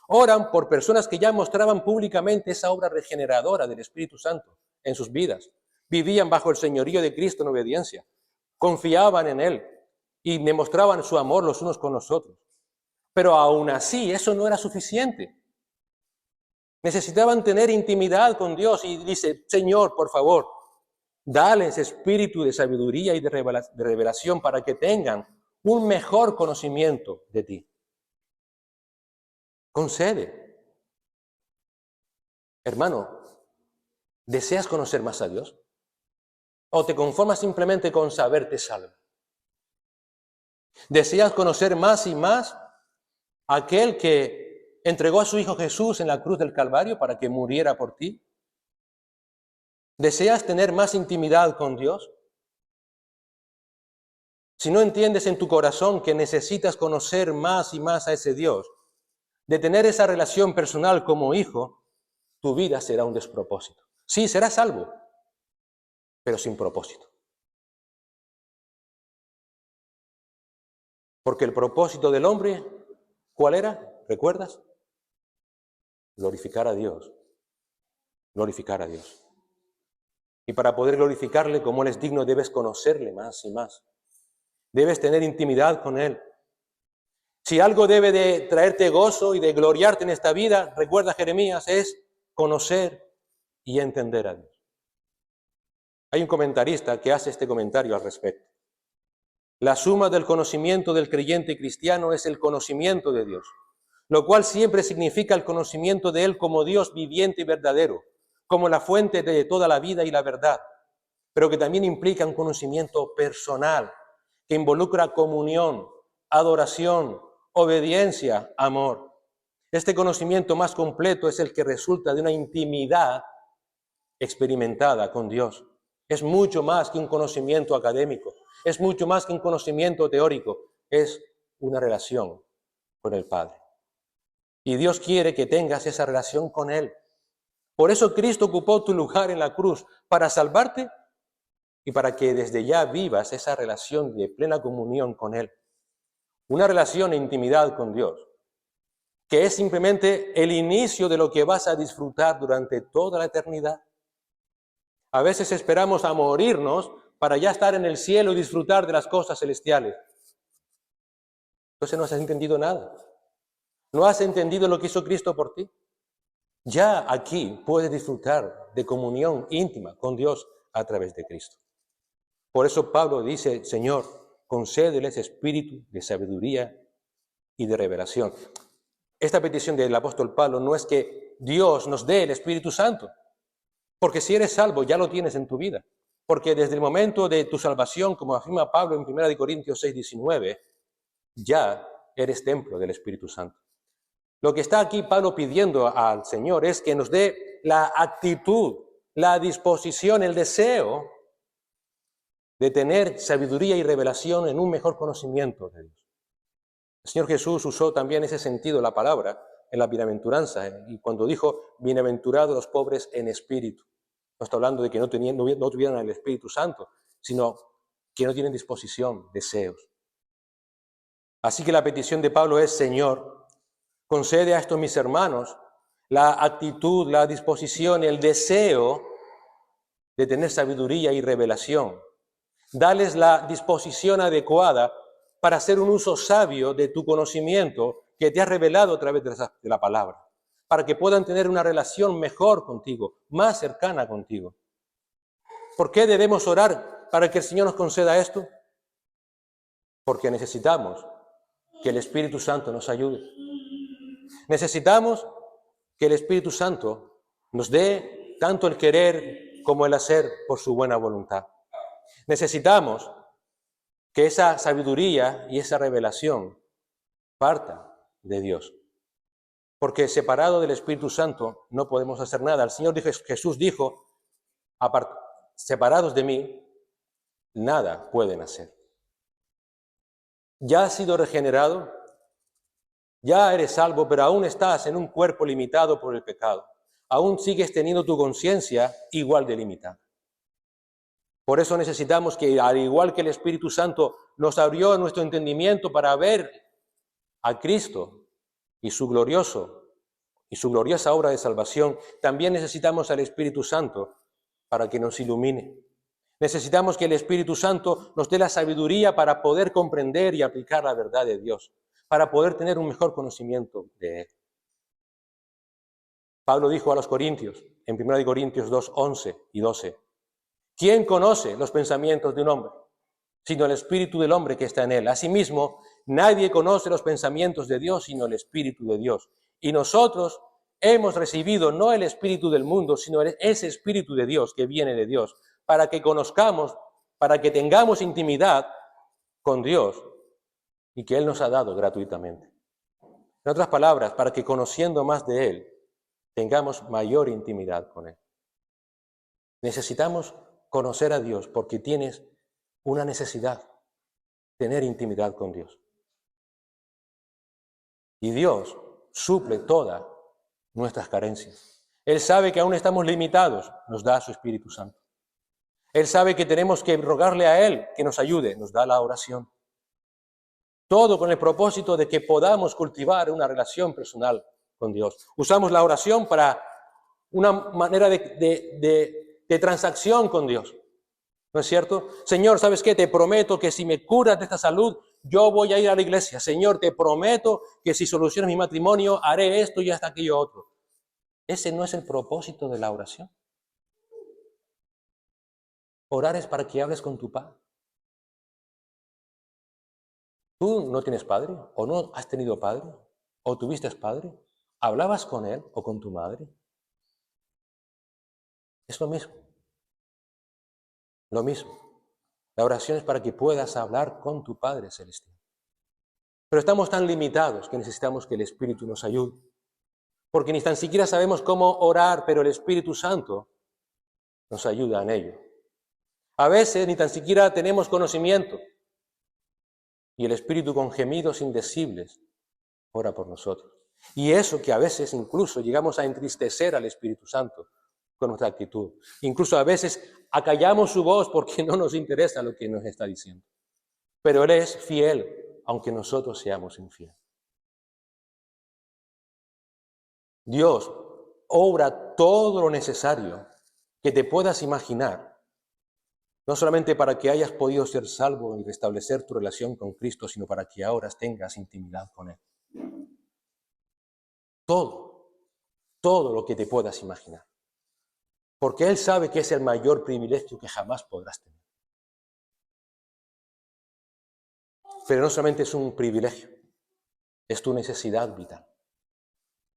Oran por personas que ya mostraban públicamente esa obra regeneradora del Espíritu Santo en sus vidas. Vivían bajo el señorío de Cristo en obediencia. Confiaban en Él y demostraban su amor los unos con los otros. Pero aún así, eso no era suficiente. Necesitaban tener intimidad con Dios y dice, Señor, por favor, dales espíritu de sabiduría y de revelación para que tengan un mejor conocimiento de ti. Concede. Hermano, ¿deseas conocer más a Dios? ¿O te conformas simplemente con saberte salvo? ¿Deseas conocer más y más a aquel que entregó a su Hijo Jesús en la cruz del Calvario para que muriera por ti? ¿Deseas tener más intimidad con Dios? Si no entiendes en tu corazón que necesitas conocer más y más a ese Dios, de tener esa relación personal como hijo, tu vida será un despropósito. Sí, serás salvo, pero sin propósito. Porque el propósito del hombre, ¿cuál era? ¿Recuerdas? Glorificar a Dios. Glorificar a Dios. Y para poder glorificarle como Él es digno, debes conocerle más y más. Debes tener intimidad con Él. Si algo debe de traerte gozo y de gloriarte en esta vida, recuerda Jeremías, es conocer y entender a Dios. Hay un comentarista que hace este comentario al respecto. La suma del conocimiento del creyente cristiano es el conocimiento de Dios, lo cual siempre significa el conocimiento de Él como Dios viviente y verdadero, como la fuente de toda la vida y la verdad, pero que también implica un conocimiento personal, que involucra comunión, adoración, obediencia, amor. Este conocimiento más completo es el que resulta de una intimidad experimentada con Dios. Es mucho más que un conocimiento académico, es mucho más que un conocimiento teórico, es una relación con el Padre. Y Dios quiere que tengas esa relación con Él. Por eso Cristo ocupó tu lugar en la cruz, para salvarte y para que desde ya vivas esa relación de plena comunión con Él. Una relación de intimidad con Dios, que es simplemente el inicio de lo que vas a disfrutar durante toda la eternidad. A veces esperamos a morirnos para ya estar en el cielo y disfrutar de las cosas celestiales. Entonces no has entendido nada. ¿No has entendido lo que hizo Cristo por ti? Ya aquí puedes disfrutar de comunión íntima con Dios a través de Cristo. Por eso Pablo dice, Señor, concédeles espíritu de sabiduría y de revelación. Esta petición del apóstol Pablo no es que Dios nos dé el Espíritu Santo, porque si eres salvo ya lo tienes en tu vida. Porque desde el momento de tu salvación, como afirma Pablo en 1 Corintios 6:19, ya eres templo del Espíritu Santo. Lo que está aquí Pablo pidiendo al Señor es que nos dé la actitud, la disposición, el deseo de tener sabiduría y revelación en un mejor conocimiento de Dios. El Señor Jesús usó también ese sentido la palabra en la bienaventuranza, y cuando dijo, bienaventurados los pobres en espíritu. No está hablando de que no tuvieran el Espíritu Santo, sino que no tienen disposición, deseos. Así que la petición de Pablo es, Señor, concede a estos mis hermanos la actitud, la disposición, el deseo de tener sabiduría y revelación. Dales la disposición adecuada para hacer un uso sabio de tu conocimiento que te has revelado a través de la palabra, para que puedan tener una relación mejor contigo, más cercana contigo. ¿Por qué debemos orar para que el Señor nos conceda esto? Porque necesitamos que el Espíritu Santo nos ayude. Necesitamos que el Espíritu Santo nos dé tanto el querer como el hacer por su buena voluntad. Necesitamos que esa sabiduría y esa revelación partan de Dios. Porque separado del Espíritu Santo no podemos hacer nada. El Señor Jesús dijo, separados de mí, nada pueden hacer. Ya has sido regenerado, ya eres salvo, pero aún estás en un cuerpo limitado por el pecado. Aún sigues teniendo tu conciencia igual de limitada. Por eso necesitamos que, al igual que el Espíritu Santo nos abrió nuestro entendimiento para ver a Cristo y su gloriosa obra de salvación, también necesitamos al Espíritu Santo para que nos ilumine. Necesitamos que el Espíritu Santo nos dé la sabiduría para poder comprender y aplicar la verdad de Dios, para poder tener un mejor conocimiento de Él. Pablo dijo a los Corintios, en 1 Corintios 2:11 y 12, ¿quién conoce los pensamientos de un hombre? Sino el espíritu del hombre que está en él. Asimismo, nadie conoce los pensamientos de Dios, sino el Espíritu de Dios. Y nosotros hemos recibido no el espíritu del mundo, sino ese Espíritu de Dios que viene de Dios, para que conozcamos, para que tengamos intimidad con Dios y que Él nos ha dado gratuitamente. En otras palabras, para que conociendo más de Él, tengamos mayor intimidad con Él. Necesitamos conocer a Dios porque tienes una necesidad, tener intimidad con Dios. Y Dios suple todas nuestras carencias. Él sabe que aún estamos limitados, nos da su Espíritu Santo. Él sabe que tenemos que rogarle a Él que nos ayude, nos da la oración. Todo con el propósito de que podamos cultivar una relación personal con Dios. Usamos la oración para una manera de transacción con Dios. ¿No es cierto? Señor, ¿sabes qué? Te prometo que si me curas de esta salud, yo voy a ir a la iglesia. Señor, te prometo que si solucionas mi matrimonio, haré esto y hasta aquello otro. Ese no es el propósito de la oración. Orar es para que hables con tu Padre. ¿Tú no tienes padre? ¿O no has tenido padre? ¿O tuviste padre? ¿Hablabas con él o con tu madre? Es lo mismo. Lo mismo. La oración es para que puedas hablar con tu Padre Celestial. Pero estamos tan limitados que necesitamos que el Espíritu nos ayude. Porque ni tan siquiera sabemos cómo orar, pero el Espíritu Santo nos ayuda en ello. A veces ni tan siquiera tenemos conocimiento. Y el Espíritu con gemidos indecibles ora por nosotros. Y eso que a veces incluso llegamos a entristecer al Espíritu Santo con nuestra actitud. Incluso a veces acallamos su voz porque no nos interesa lo que nos está diciendo. Pero Él es fiel, aunque nosotros seamos infieles. Dios obra todo lo necesario que te puedas imaginar, no solamente para que hayas podido ser salvo y restablecer tu relación con Cristo, sino para que ahora tengas intimidad con Él. Todo lo que te puedas imaginar. Porque Él sabe que es el mayor privilegio que jamás podrás tener. Pero no solamente es un privilegio, es tu necesidad vital.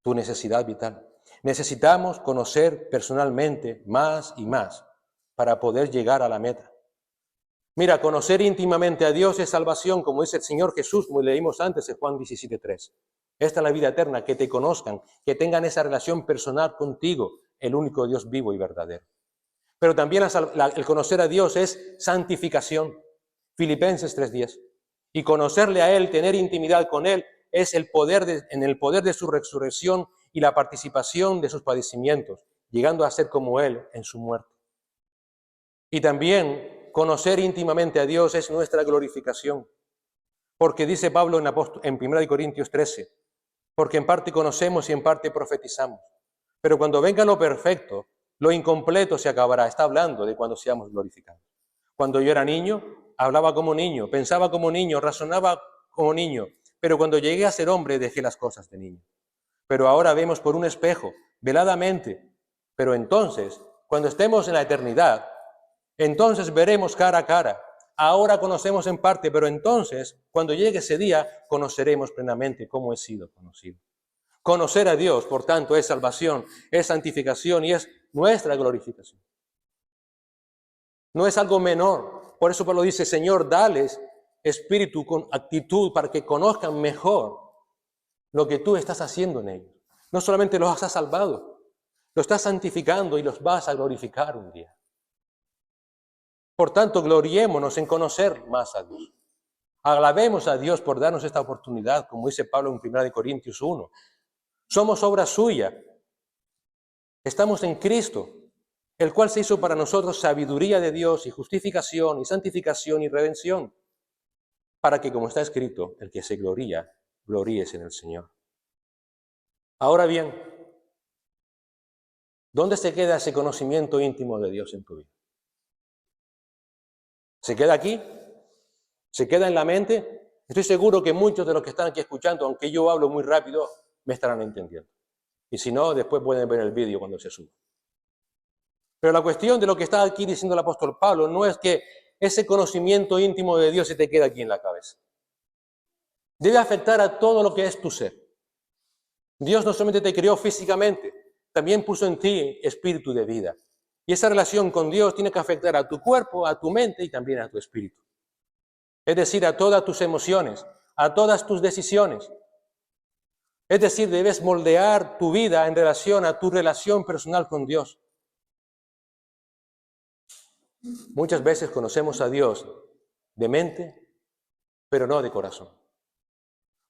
Tu necesidad vital. Necesitamos conocer personalmente más y más para poder llegar a la meta. Mira, conocer íntimamente a Dios es salvación, como dice el Señor Jesús, como leímos antes en Juan 17:3. Esta es la vida eterna, que te conozcan, que tengan esa relación personal contigo, el único Dios vivo y verdadero. Pero también el conocer a Dios es santificación. Filipenses 3:10. Y conocerle a Él, tener intimidad con Él, es en el poder de su resurrección y la participación de sus padecimientos, llegando a ser como Él en su muerte. Y también conocer íntimamente a Dios es nuestra glorificación. Porque dice Pablo en 1 Corintios 13, porque en parte conocemos y en parte profetizamos. Pero cuando venga lo perfecto, lo incompleto se acabará. Está hablando de cuando seamos glorificados. Cuando yo era niño, hablaba como niño, pensaba como niño, razonaba como niño. Pero cuando llegué a ser hombre, dejé las cosas de niño. Pero ahora vemos por un espejo, veladamente. Pero entonces, cuando estemos en la eternidad, entonces veremos cara a cara. Ahora conocemos en parte, pero entonces, cuando llegue ese día, conoceremos plenamente cómo he sido conocido. Conocer a Dios, por tanto, es salvación, es santificación y es nuestra glorificación. No es algo menor. Por eso Pablo dice, Señor, dales espíritu con actitud para que conozcan mejor lo que tú estás haciendo en ellos. No solamente los has salvado, los estás santificando y los vas a glorificar un día. Por tanto, gloriémonos en conocer más a Dios. Alabemos a Dios por darnos esta oportunidad, como dice Pablo en 1 Corintios 1. Somos obra suya. Estamos en Cristo, el cual se hizo para nosotros sabiduría de Dios y justificación y santificación y redención, para que, como está escrito, el que se gloría, gloríese en el Señor. Ahora bien, ¿dónde se queda ese conocimiento íntimo de Dios en tu vida? ¿Se queda aquí? ¿Se queda en la mente? Estoy seguro que muchos de los que están aquí escuchando, aunque yo hablo muy rápido, me estarán entendiendo. Y si no, después pueden ver el vídeo cuando se suba. Pero la cuestión de lo que está aquí diciendo el apóstol Pablo no es que ese conocimiento íntimo de Dios se te quede aquí en la cabeza. Debe afectar a todo lo que es tu ser. Dios no solamente te creó físicamente, también puso en ti espíritu de vida. Y esa relación con Dios tiene que afectar a tu cuerpo, a tu mente y también a tu espíritu. Es decir, a todas tus emociones, a todas tus decisiones. Es decir, debes moldear tu vida en relación a tu relación personal con Dios. Muchas veces conocemos a Dios de mente, pero no de corazón.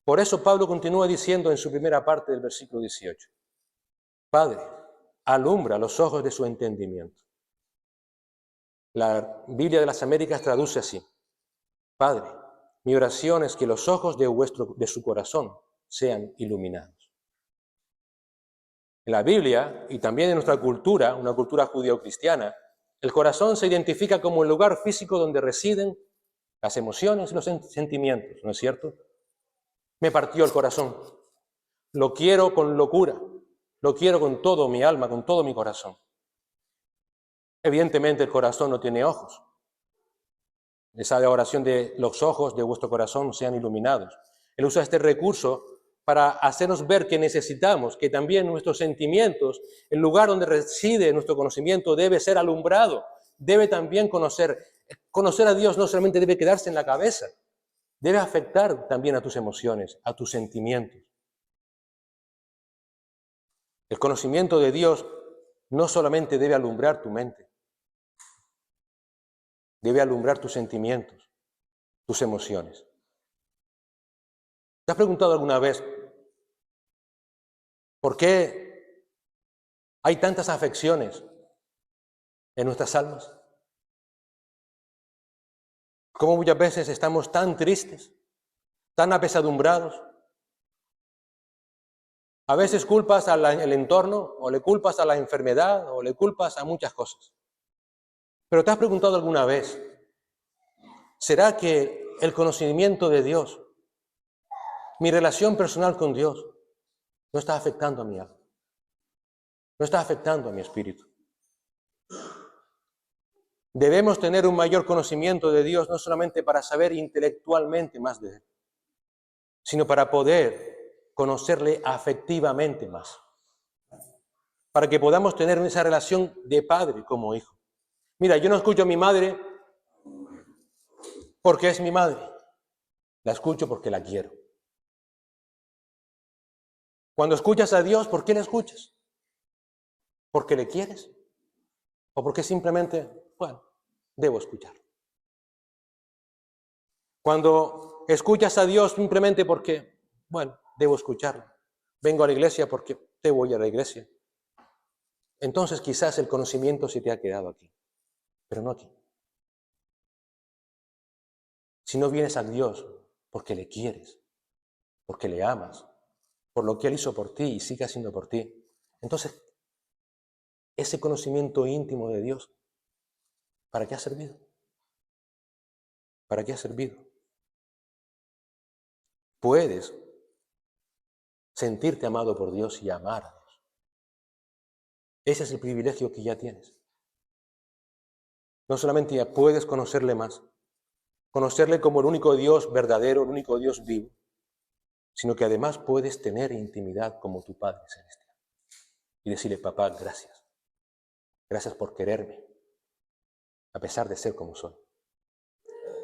Por eso Pablo continúa diciendo en su primera parte del versículo 18, Padre, alumbra los ojos de su entendimiento. La Biblia de las Américas traduce así, Padre, mi oración es que los ojos de su corazón sean iluminados. En la Biblia y también en nuestra cultura, una cultura judío-cristiana, el corazón se identifica como el lugar físico donde residen las emociones y los sentimientos, ¿no es cierto? Me partió el corazón. Lo quiero con locura. Lo quiero con todo mi alma, con todo mi corazón. Evidentemente el corazón no tiene ojos. Esa oración de los ojos de vuestro corazón sean iluminados. Él usa este recurso para hacernos ver que necesitamos que también nuestros sentimientos, el lugar donde reside nuestro conocimiento, debe ser alumbrado. Debe también conocer. Conocer a Dios no solamente debe quedarse en la cabeza, debe afectar también a tus emociones, a tus sentimientos. El conocimiento de Dios no solamente debe alumbrar tu mente, debe alumbrar tus sentimientos, tus emociones. ¿Te has preguntado alguna vez por qué hay tantas afecciones en nuestras almas? ¿Cómo muchas veces estamos tan tristes, tan apesadumbrados? A veces culpas al entorno, o le culpas a la enfermedad, o le culpas a muchas cosas. Pero ¿te has preguntado alguna vez, ¿será que el conocimiento de Dios, mi relación personal con Dios, no está afectando a mi alma? No está afectando a mi espíritu. Debemos tener un mayor conocimiento de Dios, no solamente para saber intelectualmente más de Él, sino para poder conocerle afectivamente más. Para que podamos tener esa relación de padre como hijo. Mira, yo no escucho a mi madre porque es mi madre. La escucho porque la quiero. Cuando escuchas a Dios, ¿por qué le escuchas? ¿Porque le quieres? ¿O porque simplemente, bueno, debo escuchar? Cuando escuchas a Dios simplemente porque, bueno, debo escucharlo. Vengo a la iglesia porque debo ir a la iglesia. Entonces quizás el conocimiento se te ha quedado aquí, pero no aquí. Si no vienes a Dios porque le quieres, porque le amas, por lo que Él hizo por ti y sigue haciendo por ti, entonces ese conocimiento íntimo de Dios, ¿para qué ha servido? ¿Para qué ha servido? Puedes sentirte amado por Dios y amar a Dios. Ese es el privilegio que ya tienes. No solamente ya puedes conocerle más, conocerle como el único Dios verdadero, el único Dios vivo, sino que además puedes tener intimidad como tu Padre Celestial. Y decirle, papá, gracias. Gracias por quererme, a pesar de ser como soy.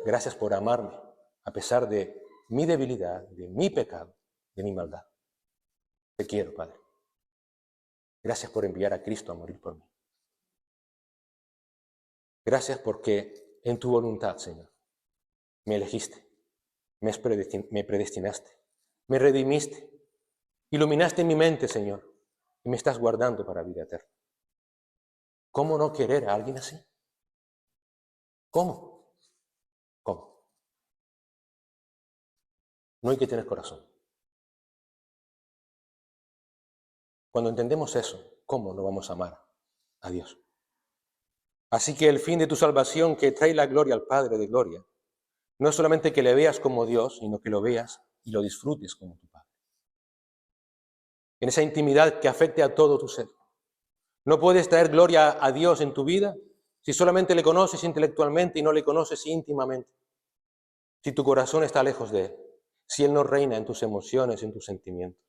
Gracias por amarme, a pesar de mi debilidad, de mi pecado, de mi maldad. Te quiero, Padre. Gracias por enviar a Cristo a morir por mí. Gracias porque en tu voluntad, Señor, me elegiste, me predestinaste, me redimiste, iluminaste mi mente, Señor, y me estás guardando para vida eterna. ¿Cómo no querer a alguien así? ¿Cómo? ¿Cómo? No hay que tener corazón. Cuando entendemos eso, ¿cómo no vamos a amar a Dios? Así que el fin de tu salvación, que trae la gloria al Padre de gloria, no es solamente que le veas como Dios, sino que lo veas y lo disfrutes como tu Padre. En esa intimidad que afecte a todo tu ser. No puedes traer gloria a Dios en tu vida si solamente le conoces intelectualmente y no le conoces íntimamente. Si tu corazón está lejos de Él, si Él no reina en tus emociones, en tus sentimientos.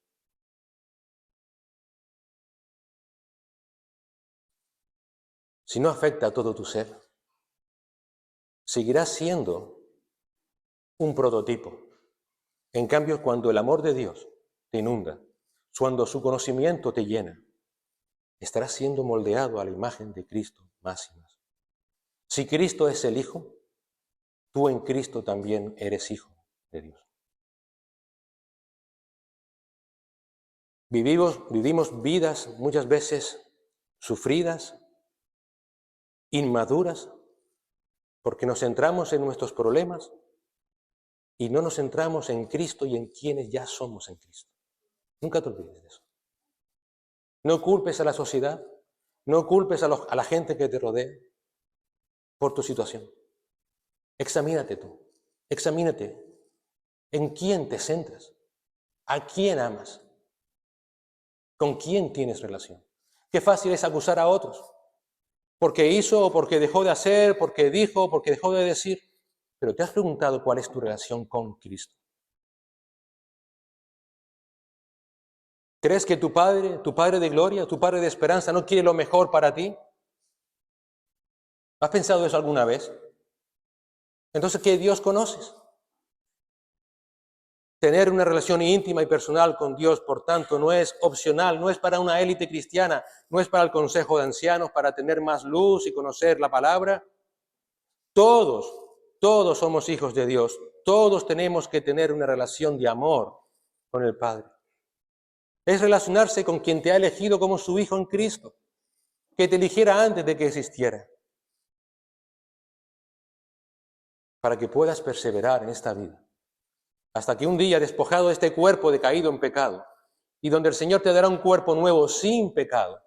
si no afecta a todo tu ser, seguirás siendo un prototipo. En cambio, cuando el amor de Dios te inunda, cuando su conocimiento te llena, estarás siendo moldeado a la imagen de Cristo más y más. Si Cristo es el Hijo, tú en Cristo también eres hijo de Dios. Vivimos vidas muchas veces sufridas, inmaduras, porque nos centramos en nuestros problemas y no nos centramos en Cristo y en quienes ya somos en Cristo. Nunca te olvides de eso. No culpes a la sociedad, no culpes a la gente que te rodea por tu situación. Examínate tú, examínate en quién te centras, a quién amas, con quién tienes relación. Qué fácil es acusar a otros, porque hizo o porque dejó de hacer, porque dijo, porque dejó de decir. Pero ¿te has preguntado cuál es tu relación con Cristo? ¿Crees que tu Padre de gloria, tu Padre de esperanza, no quiere lo mejor para ti? ¿Has pensado eso alguna vez? Entonces, ¿qué Dios conoces? Tener una relación íntima y personal con Dios, por tanto, no es opcional, no es para una élite cristiana, no es para el consejo de ancianos, para tener más luz y conocer la palabra. Todos somos hijos de Dios. Todos tenemos que tener una relación de amor con el Padre. Es relacionarse con quien te ha elegido como su Hijo en Cristo, que te eligiera antes de que existiera, para que puedas perseverar en esta vida, hasta que un día, despojado de este cuerpo decaído en pecado, y donde el Señor te dará un cuerpo nuevo sin pecado,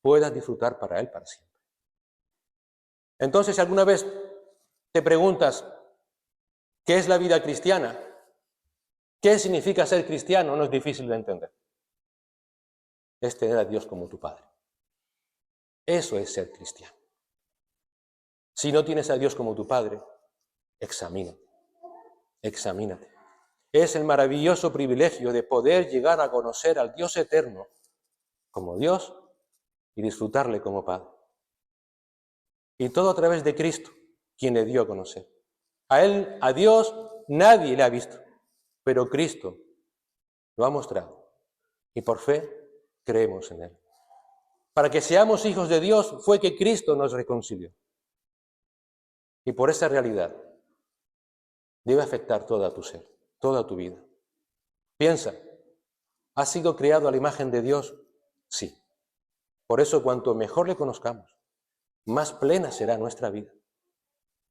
puedas disfrutar para Él para siempre. Entonces, si alguna vez te preguntas, ¿qué es la vida cristiana? ¿Qué significa ser cristiano? No es difícil de entender. Es tener a Dios como tu Padre. Eso es ser cristiano. Si no tienes a Dios como tu Padre, examínate. Es el maravilloso privilegio de poder llegar a conocer al Dios eterno como Dios y disfrutarle como Padre. Y todo a través de Cristo, quien le dio a conocer. A Él, a Dios, nadie le ha visto, pero Cristo lo ha mostrado. Y por fe creemos en Él. Para que seamos hijos de Dios fue que Cristo nos reconcilió. Y por esa realidad debe afectar toda tu ser, toda tu vida. Piensa, ¿has sido creado a la imagen de Dios? Sí. Por eso, cuanto mejor le conozcamos, más plena será nuestra vida.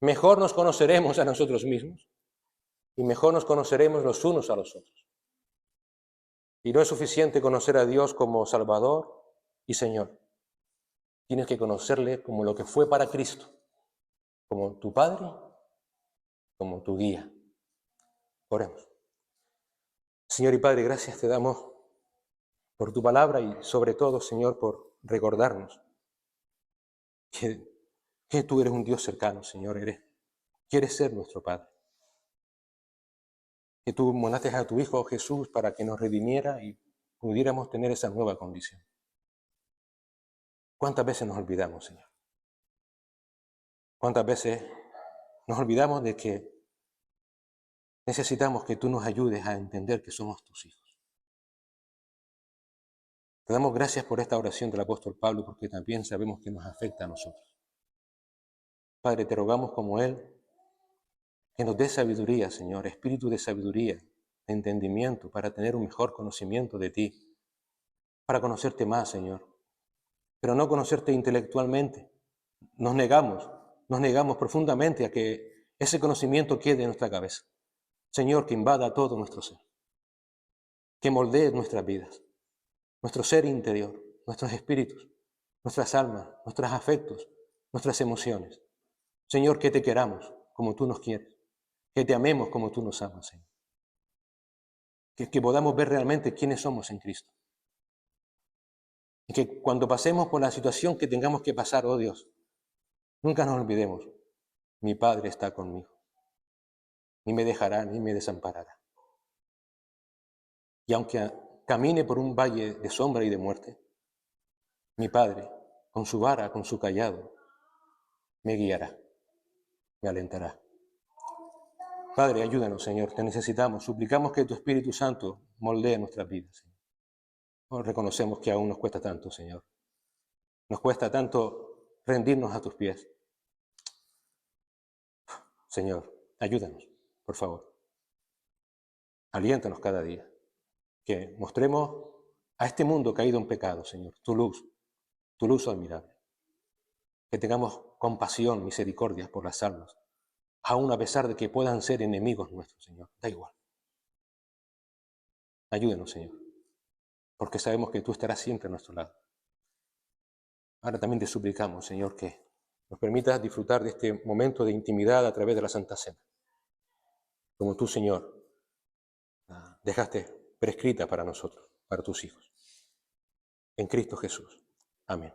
Mejor nos conoceremos a nosotros mismos y mejor nos conoceremos los unos a los otros. Y no es suficiente conocer a Dios como Salvador y Señor. Tienes que conocerle como lo que fue para Cristo, como tu Padre, como tu guía. Oremos. Señor y Padre, gracias te damos por tu palabra y sobre todo, Señor, por recordarnos que tú eres un Dios cercano, Señor, quieres ser nuestro Padre. Que tú mandaste a tu Hijo Jesús para que nos redimiera y pudiéramos tener esa nueva condición. ¿Cuántas veces nos olvidamos, Señor? ¿Cuántas veces nos olvidamos de que necesitamos que tú nos ayudes a entender que somos tus hijos? Te damos gracias por esta oración del apóstol Pablo, porque también sabemos que nos afecta a nosotros. Padre, te rogamos como Él, que nos dé sabiduría, Señor, espíritu de sabiduría, de entendimiento, para tener un mejor conocimiento de ti, para conocerte más, Señor, pero no conocerte intelectualmente. Nos negamos profundamente a que ese conocimiento quede en nuestra cabeza. Señor, que invada todo nuestro ser, que moldee nuestras vidas, nuestro ser interior, nuestros espíritus, nuestras almas, nuestros afectos, nuestras emociones. Señor, que te queramos como tú nos quieres, que te amemos como tú nos amas, Señor. Que podamos ver realmente quiénes somos en Cristo. Y que cuando pasemos por la situación que tengamos que pasar, oh Dios, nunca nos olvidemos, mi Padre está conmigo, ni me dejará, ni me desamparará. Y aunque camine por un valle de sombra y de muerte, mi Padre, con su vara, con su callado, me guiará, me alentará. Padre, ayúdanos, Señor, te necesitamos. Suplicamos que tu Espíritu Santo moldee nuestras vidas, Señor. Hoy reconocemos que aún nos cuesta tanto, Señor. Nos cuesta tanto rendirnos a tus pies. Señor, ayúdanos, por favor. Aliéntanos cada día. Que mostremos a este mundo caído en pecado, Señor, tu luz admirable. Que tengamos compasión, misericordia por las almas, aun a pesar de que puedan ser enemigos nuestros, Señor. Da igual. Ayúdenos, Señor, porque sabemos que tú estarás siempre a nuestro lado. Ahora también te suplicamos, Señor, que nos permitas disfrutar de este momento de intimidad a través de la Santa Cena. Como tú, Señor, dejaste prescrita para nosotros, para tus hijos. En Cristo Jesús. Amén.